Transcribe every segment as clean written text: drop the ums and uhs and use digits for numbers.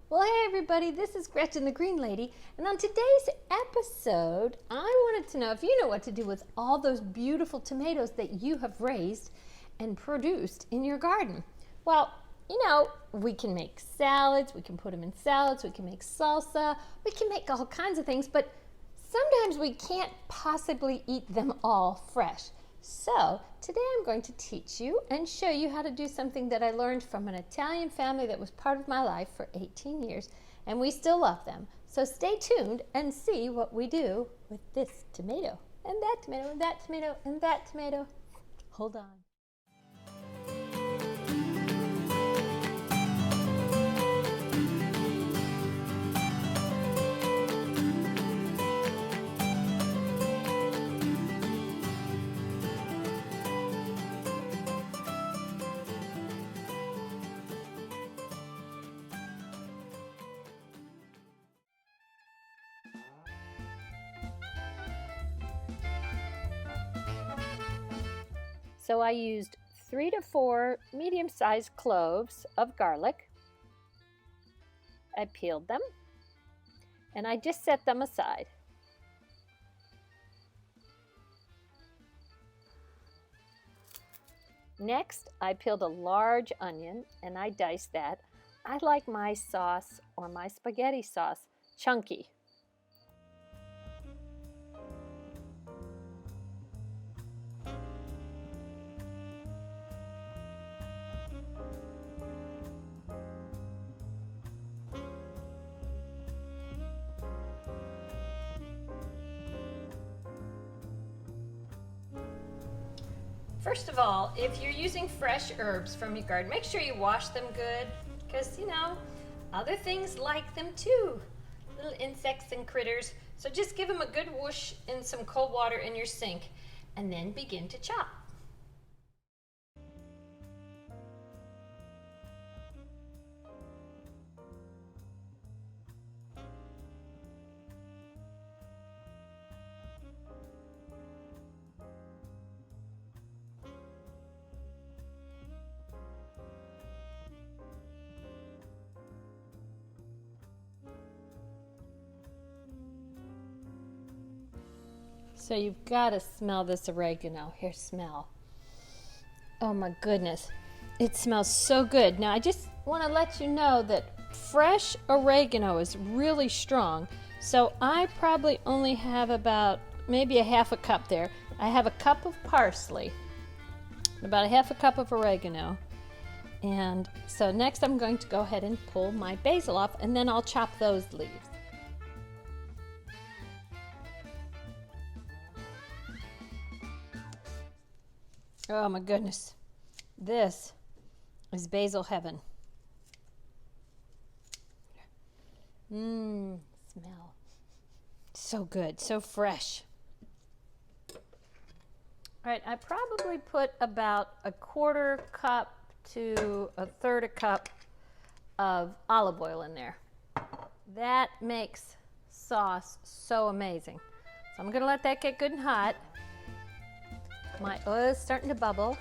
Well, hey everybody, this is Gretchen the Green Lady, and on today's episode, I wanted to know if you know what to do with all those beautiful tomatoes that you have raised and produced in your garden. Well, we can make salads, we can put them in salads, we can make salsa, we can make all kinds of things, but sometimes we can't possibly eat them all fresh. So today I'm going to teach you and show you how to do something that I learned from an Italian family that was part of my life for 18 years, and we still love them. So stay tuned and see what we do with this tomato, and that tomato, and that tomato, and that tomato. Hold on. So I used 3 to 4 medium-sized cloves of garlic. I peeled them and I just set them aside. Next, I peeled a large onion and I diced that. I like my sauce or my spaghetti sauce chunky. First of all, if you're using fresh herbs from your garden, make sure you wash them good because, other things like them too. Little insects and critters. So just give them a good whoosh in some cold water in your sink and then begin to chop. So you've got to smell this oregano. Here, smell. Oh my goodness. It smells so good. Now I just want to let you know that fresh oregano is really strong. So I probably only have about maybe a half a cup there. I have a cup of parsley, about a half a cup of oregano. And so next I'm going to go ahead and pull my basil off, and then I'll chop those leaves. Oh my goodness, this is basil heaven. Smell. So good, so fresh. All right, I probably put about a quarter cup to a third a cup of olive oil in there. That makes sauce so amazing. So I'm gonna let that get good and hot. My oil is starting to bubble,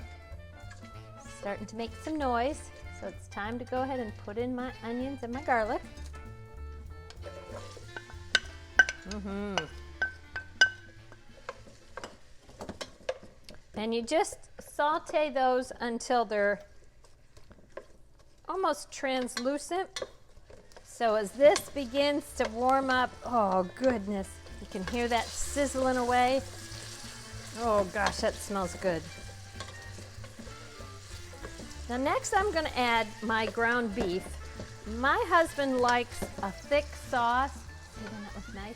starting to make some noise, so it's time to go ahead and put in my onions and my garlic. And you just saute those until they're almost translucent. So as this begins to warm up, oh goodness, you can hear that sizzling away. Oh gosh, that smells good. Now next I'm going to add my ground beef. My husband likes a thick sauce. See, that was nice.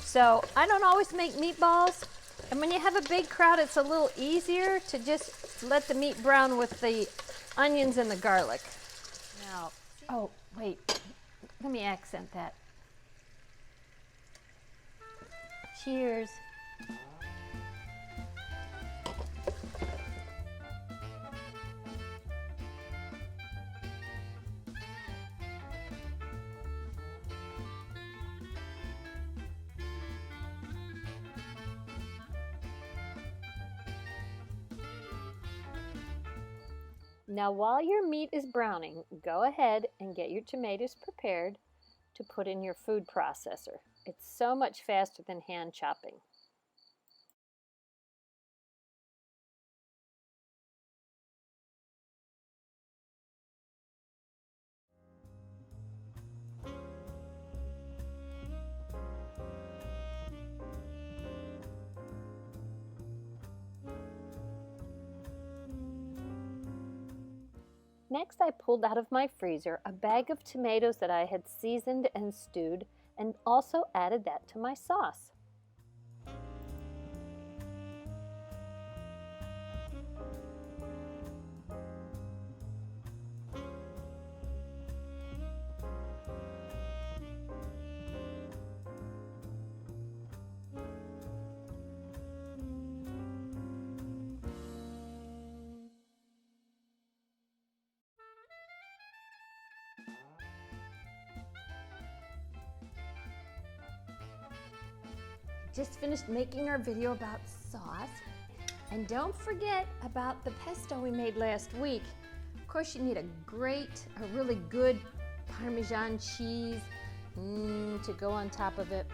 So I don't always make meatballs. And when you have a big crowd, it's a little easier to just let the meat brown with the onions and the garlic. Now, oh wait, let me accent that. Cheers. Now while your meat is browning, go ahead and get your tomatoes prepared to put in your food processor. It's so much faster than hand chopping. Next, I pulled out of my freezer a bag of tomatoes that I had seasoned and stewed, and also added that to my sauce. Just finished making our video about sauce. And don't forget about the pesto we made last week. Of course, you need a really good Parmesan cheese to go on top of it.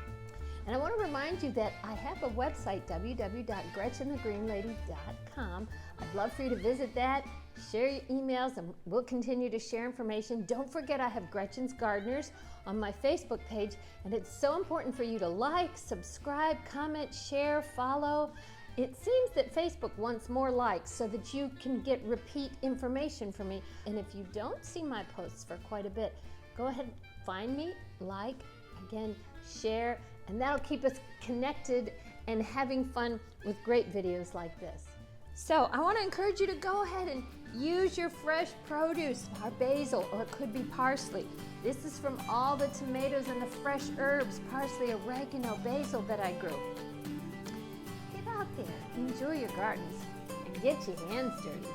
And I want to remind you that I have a website, www.gretchenthegreenlady.com. I'd love for you to visit that, share your emails, and we'll continue to share information. Don't forget I have Gretchen's Gardeners on my Facebook page, and it's so important for you to like, subscribe, comment, share, follow. It seems that Facebook wants more likes so that you can get repeat information from me. And if you don't see my posts for quite a bit, go ahead, find me, like, again, share, and that'll keep us connected and having fun with great videos like this. So I want to encourage you to go ahead and use your fresh produce, our basil, or it could be parsley. This is from all the tomatoes and the fresh herbs, parsley, oregano, basil that I grew. Get out there, enjoy your gardens, and get your hands dirty.